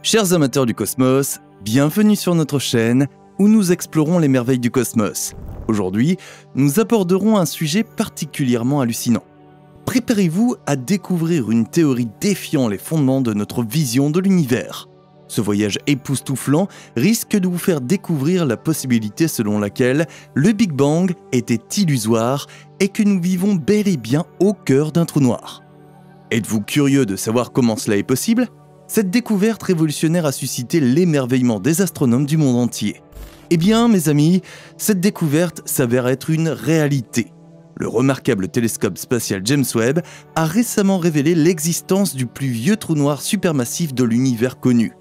Chers amateurs du cosmos, bienvenue sur notre chaîne où nous explorons les merveilles du cosmos. Aujourd'hui, nous aborderons un sujet particulièrement hallucinant. Préparez-vous à découvrir une théorie défiant les fondements de notre vision de l'univers. Ce voyage époustouflant risque de vous faire découvrir la possibilité selon laquelle le Big Bang était illusoire et que nous vivons bel et bien au cœur d'un trou noir. Êtes-vous curieux de savoir comment cela est possible ? Cette découverte révolutionnaire a suscité l'émerveillement des astronomes du monde entier. Eh bien, mes amis, cette découverte s'avère être une réalité. Le remarquable télescope spatial James Webb a récemment révélé l'existence du plus vieux trou noir supermassif de l'univers connu.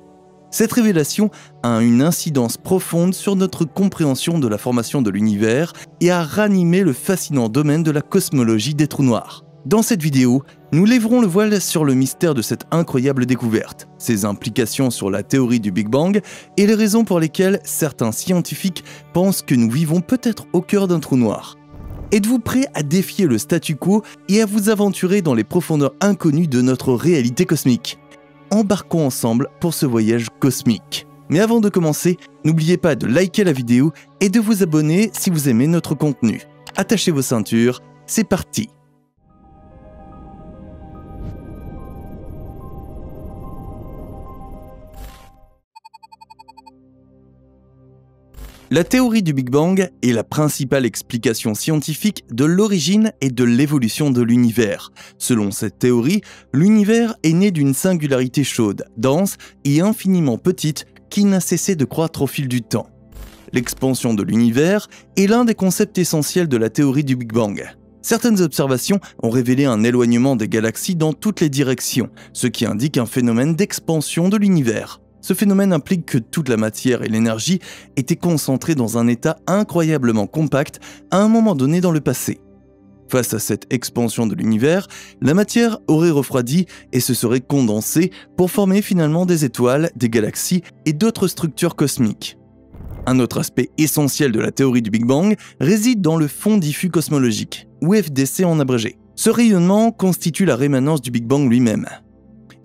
Cette révélation a une incidence profonde sur notre compréhension de la formation de l'univers et a ranimé le fascinant domaine de la cosmologie des trous noirs. Dans cette vidéo, nous lèverons le voile sur le mystère de cette incroyable découverte, ses implications sur la théorie du Big Bang et les raisons pour lesquelles certains scientifiques pensent que nous vivons peut-être au cœur d'un trou noir. Êtes-vous prêt à défier le statu quo et à vous aventurer dans les profondeurs inconnues de notre réalité cosmique ? Embarquons ensemble pour ce voyage cosmique. Mais avant de commencer, n'oubliez pas de liker la vidéo et de vous abonner si vous aimez notre contenu. Attachez vos ceintures, c'est parti! La théorie du Big Bang est la principale explication scientifique de l'origine et de l'évolution de l'univers. Selon cette théorie, l'univers est né d'une singularité chaude, dense et infiniment petite qui n'a cessé de croître au fil du temps. L'expansion de l'univers est l'un des concepts essentiels de la théorie du Big Bang. Certaines observations ont révélé un éloignement des galaxies dans toutes les directions, ce qui indique un phénomène d'expansion de l'univers. Ce phénomène implique que toute la matière et l'énergie étaient concentrées dans un état incroyablement compact à un moment donné dans le passé. Face à cette expansion de l'univers, la matière aurait refroidi et se serait condensée pour former finalement des étoiles, des galaxies et d'autres structures cosmiques. Un autre aspect essentiel de la théorie du Big Bang réside dans le fond diffus cosmologique, ou FDC en abrégé. Ce rayonnement constitue la rémanence du Big Bang lui-même.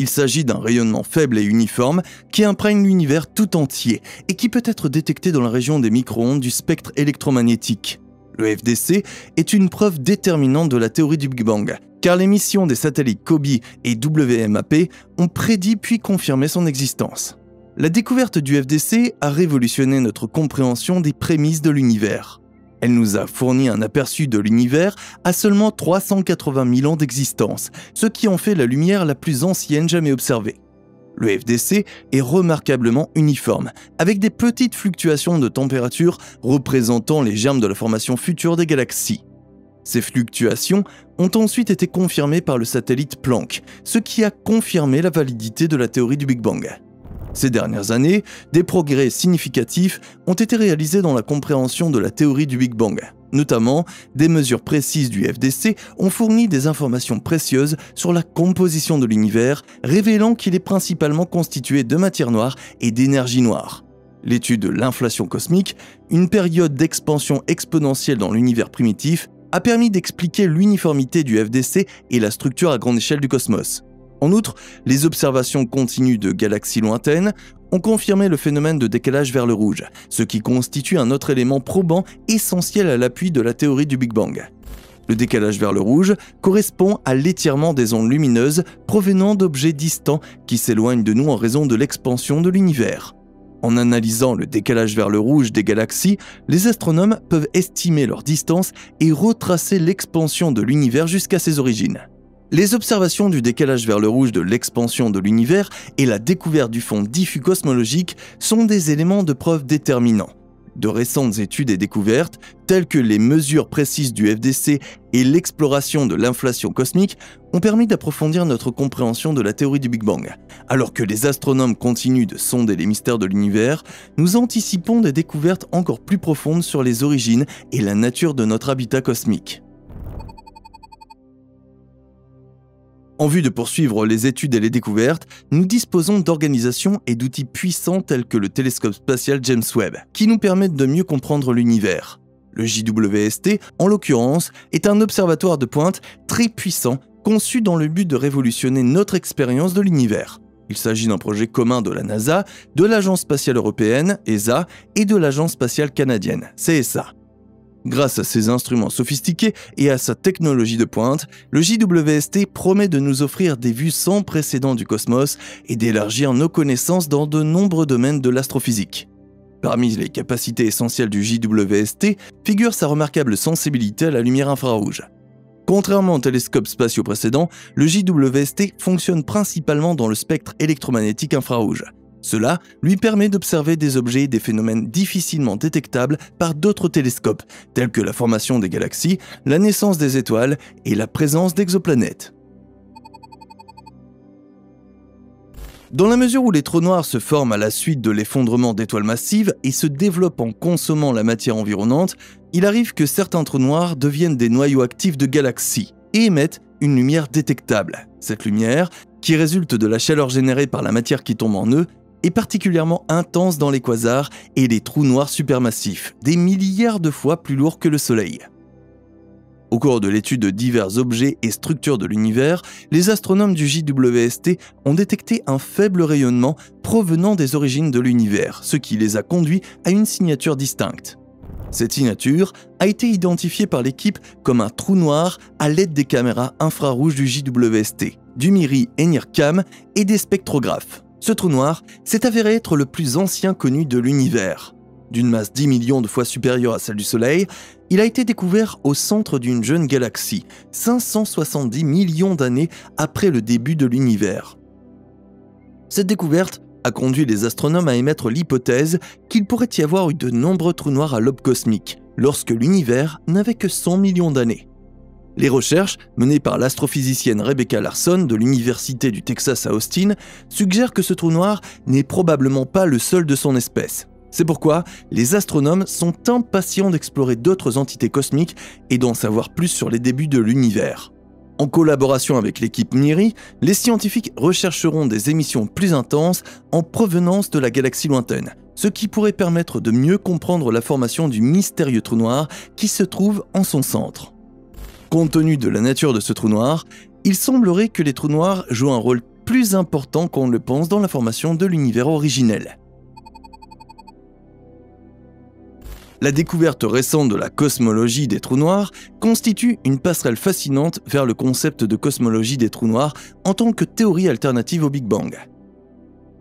Il s'agit d'un rayonnement faible et uniforme qui imprègne l'univers tout entier et qui peut être détecté dans la région des micro-ondes du spectre électromagnétique. Le FDC est une preuve déterminante de la théorie du Big Bang, car les missions des satellites COBE et WMAP ont prédit puis confirmé son existence. La découverte du FDC a révolutionné notre compréhension des prémices de l'univers. Elle nous a fourni un aperçu de l'univers à seulement 380 000 ans d'existence, ce qui en fait la lumière la plus ancienne jamais observée. Le FDC est remarquablement uniforme, avec des petites fluctuations de température représentant les germes de la formation future des galaxies. Ces fluctuations ont ensuite été confirmées par le satellite Planck, ce qui a confirmé la validité de la théorie du Big Bang. Ces dernières années, des progrès significatifs ont été réalisés dans la compréhension de la théorie du Big Bang. Notamment, des mesures précises du FDC ont fourni des informations précieuses sur la composition de l'univers, révélant qu'il est principalement constitué de matière noire et d'énergie noire. L'étude de l'inflation cosmique, une période d'expansion exponentielle dans l'univers primitif, a permis d'expliquer l'uniformité du FDC et la structure à grande échelle du cosmos. En outre, les observations continues de galaxies lointaines ont confirmé le phénomène de décalage vers le rouge, ce qui constitue un autre élément probant essentiel à l'appui de la théorie du Big Bang. Le décalage vers le rouge correspond à l'étirement des ondes lumineuses provenant d'objets distants qui s'éloignent de nous en raison de l'expansion de l'univers. En analysant le décalage vers le rouge des galaxies, les astronomes peuvent estimer leur distance et retracer l'expansion de l'univers jusqu'à ses origines. Les observations du décalage vers le rouge de l'expansion de l'univers et la découverte du fond diffus cosmologique sont des éléments de preuve déterminants. De récentes études et découvertes, telles que les mesures précises du FDC et l'exploration de l'inflation cosmique, ont permis d'approfondir notre compréhension de la théorie du Big Bang. Alors que les astronomes continuent de sonder les mystères de l'univers, nous anticipons des découvertes encore plus profondes sur les origines et la nature de notre habitat cosmique. En vue de poursuivre les études et les découvertes, nous disposons d'organisations et d'outils puissants tels que le télescope spatial James Webb, qui nous permettent de mieux comprendre l'univers. Le JWST, en l'occurrence, est un observatoire de pointe très puissant conçu dans le but de révolutionner notre expérience de l'univers. Il s'agit d'un projet commun de la NASA, de l'Agence spatiale européenne, ESA, et de l'Agence spatiale canadienne, CSA. Grâce à ses instruments sophistiqués et à sa technologie de pointe, le JWST promet de nous offrir des vues sans précédent du cosmos et d'élargir nos connaissances dans de nombreux domaines de l'astrophysique. Parmi les capacités essentielles du JWST figure sa remarquable sensibilité à la lumière infrarouge. Contrairement aux télescopes spatiaux précédents, le JWST fonctionne principalement dans le spectre électromagnétique infrarouge. Cela lui permet d'observer des objets et des phénomènes difficilement détectables par d'autres télescopes, tels que la formation des galaxies, la naissance des étoiles et la présence d'exoplanètes. Dans la mesure où les trous noirs se forment à la suite de l'effondrement d'étoiles massives et se développent en consommant la matière environnante, il arrive que certains trous noirs deviennent des noyaux actifs de galaxies et émettent une lumière détectable. Cette lumière, qui résulte de la chaleur générée par la matière qui tombe en eux, est particulièrement intense dans les quasars et les trous noirs supermassifs, des milliards de fois plus lourds que le Soleil. Au cours de l'étude de divers objets et structures de l'univers, les astronomes du JWST ont détecté un faible rayonnement provenant des origines de l'univers, ce qui les a conduits à une signature distincte. Cette signature a été identifiée par l'équipe comme un trou noir à l'aide des caméras infrarouges du JWST, du MIRI et NIRCam et des spectrographes. Ce trou noir s'est avéré être le plus ancien connu de l'univers. D'une masse 10 millions de fois supérieure à celle du Soleil, il a été découvert au centre d'une jeune galaxie, 570 millions d'années après le début de l'univers. Cette découverte a conduit les astronomes à émettre l'hypothèse qu'il pourrait y avoir eu de nombreux trous noirs à l'aube cosmique, lorsque l'univers n'avait que 100 millions d'années. Les recherches, menées par l'astrophysicienne Rebecca Larson de l'Université du Texas à Austin, suggèrent que ce trou noir n'est probablement pas le seul de son espèce. C'est pourquoi les astronomes sont impatients d'explorer d'autres entités cosmiques et d'en savoir plus sur les débuts de l'univers. En collaboration avec l'équipe MIRI, les scientifiques rechercheront des émissions plus intenses en provenance de la galaxie lointaine, ce qui pourrait permettre de mieux comprendre la formation du mystérieux trou noir qui se trouve en son centre. Compte tenu de la nature de ce trou noir, il semblerait que les trous noirs jouent un rôle plus important qu'on ne le pense dans la formation de l'univers originel. La découverte récente de la cosmologie des trous noirs constitue une passerelle fascinante vers le concept de cosmologie des trous noirs en tant que théorie alternative au Big Bang.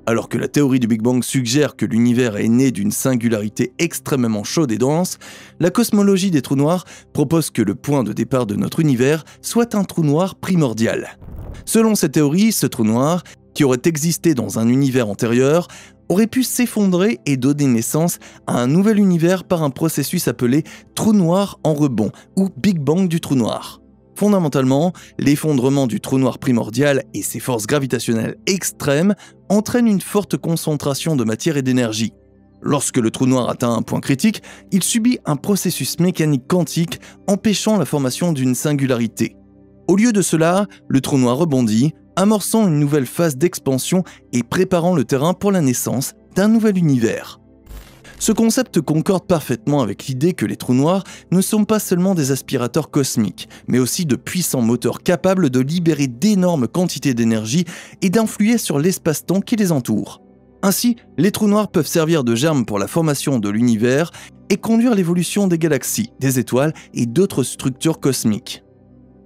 Alors que la théorie du Big Bang suggère que l'univers est né d'une singularité extrêmement chaude et dense, la cosmologie des trous noirs propose que le point de départ de notre univers soit un trou noir primordial. Selon cette théorie, ce trou noir, qui aurait existé dans un univers antérieur, aurait pu s'effondrer et donner naissance à un nouvel univers par un processus appelé trou noir en rebond ou Big Bang du trou noir. Fondamentalement, l'effondrement du trou noir primordial et ses forces gravitationnelles extrêmes entraînent une forte concentration de matière et d'énergie. Lorsque le trou noir atteint un point critique, il subit un processus mécanique quantique empêchant la formation d'une singularité. Au lieu de cela, le trou noir rebondit, amorçant une nouvelle phase d'expansion et préparant le terrain pour la naissance d'un nouvel univers. Ce concept concorde parfaitement avec l'idée que les trous noirs ne sont pas seulement des aspirateurs cosmiques, mais aussi de puissants moteurs capables de libérer d'énormes quantités d'énergie et d'influer sur l'espace-temps qui les entoure. Ainsi, les trous noirs peuvent servir de germe pour la formation de l'univers et conduire l'évolution des galaxies, des étoiles et d'autres structures cosmiques.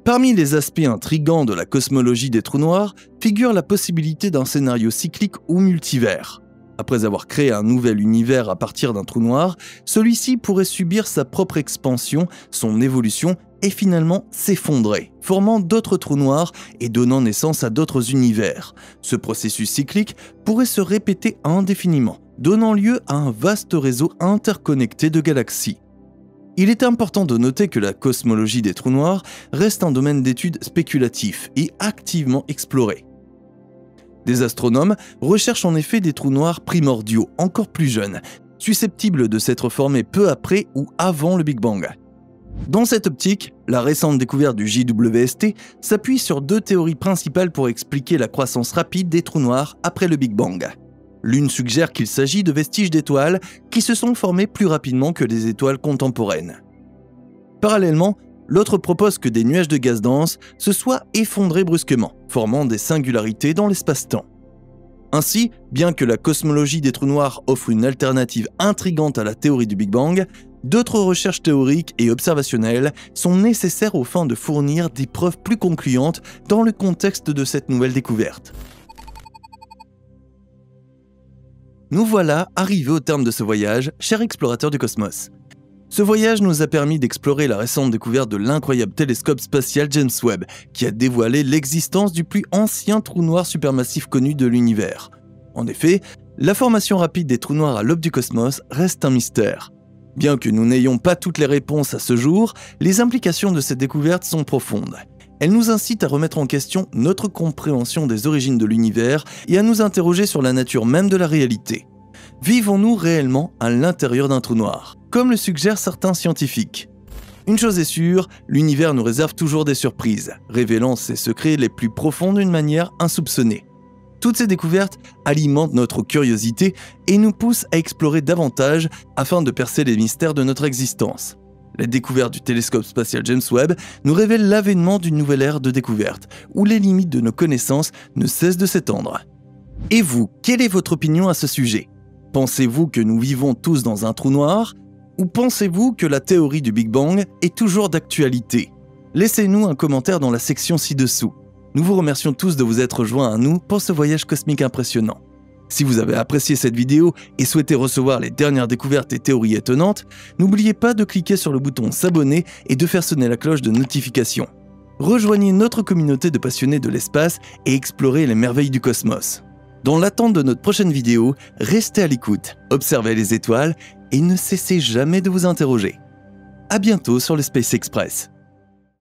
Parmi les aspects intrigants de la cosmologie des trous noirs figure la possibilité d'un scénario cyclique ou multivers. Après avoir créé un nouvel univers à partir d'un trou noir, celui-ci pourrait subir sa propre expansion, son évolution et finalement s'effondrer, formant d'autres trous noirs et donnant naissance à d'autres univers. Ce processus cyclique pourrait se répéter indéfiniment, donnant lieu à un vaste réseau interconnecté de galaxies. Il est important de noter que la cosmologie des trous noirs reste un domaine d'étude spéculatif et activement exploré. Des astronomes recherchent en effet des trous noirs primordiaux, encore plus jeunes, susceptibles de s'être formés peu après ou avant le Big Bang. Dans cette optique, la récente découverte du JWST s'appuie sur deux théories principales pour expliquer la croissance rapide des trous noirs après le Big Bang. L'une suggère qu'il s'agit de vestiges d'étoiles qui se sont formés plus rapidement que les étoiles contemporaines. Parallèlement, l'autre propose que des nuages de gaz dense se soient effondrés brusquement, formant des singularités dans l'espace-temps. Ainsi, bien que la cosmologie des trous noirs offre une alternative intrigante à la théorie du Big Bang, d'autres recherches théoriques et observationnelles sont nécessaires aux fins de fournir des preuves plus concluantes dans le contexte de cette nouvelle découverte. Nous voilà arrivés au terme de ce voyage, chers explorateurs du cosmos. Ce voyage nous a permis d'explorer la récente découverte de l'incroyable télescope spatial James Webb, qui a dévoilé l'existence du plus ancien trou noir supermassif connu de l'univers. En effet, la formation rapide des trous noirs à l'aube du cosmos reste un mystère. Bien que nous n'ayons pas toutes les réponses à ce jour, les implications de cette découverte sont profondes. Elles nous incitent à remettre en question notre compréhension des origines de l'univers et à nous interroger sur la nature même de la réalité. Vivons-nous réellement à l'intérieur d'un trou noir, comme le suggèrent certains scientifiques? Une chose est sûre, l'univers nous réserve toujours des surprises, révélant ses secrets les plus profonds d'une manière insoupçonnée. Toutes ces découvertes alimentent notre curiosité et nous poussent à explorer davantage afin de percer les mystères de notre existence. La découverte du télescope spatial James Webb nous révèle l'avènement d'une nouvelle ère de découverte, où les limites de nos connaissances ne cessent de s'étendre. Et vous, quelle est votre opinion à ce sujet? Pensez-vous que nous vivons tous dans un trou noir? Ou pensez-vous que la théorie du Big Bang est toujours d'actualité? Laissez-nous un commentaire dans la section ci-dessous. Nous vous remercions tous de vous être joints à nous pour ce voyage cosmique impressionnant. Si vous avez apprécié cette vidéo et souhaitez recevoir les dernières découvertes et théories étonnantes, n'oubliez pas de cliquer sur le bouton s'abonner et de faire sonner la cloche de notification. Rejoignez notre communauté de passionnés de l'espace et explorez les merveilles du cosmos. Dans l'attente de notre prochaine vidéo, restez à l'écoute, observez les étoiles et ne cessez jamais de vous interroger. À bientôt sur le Space Express.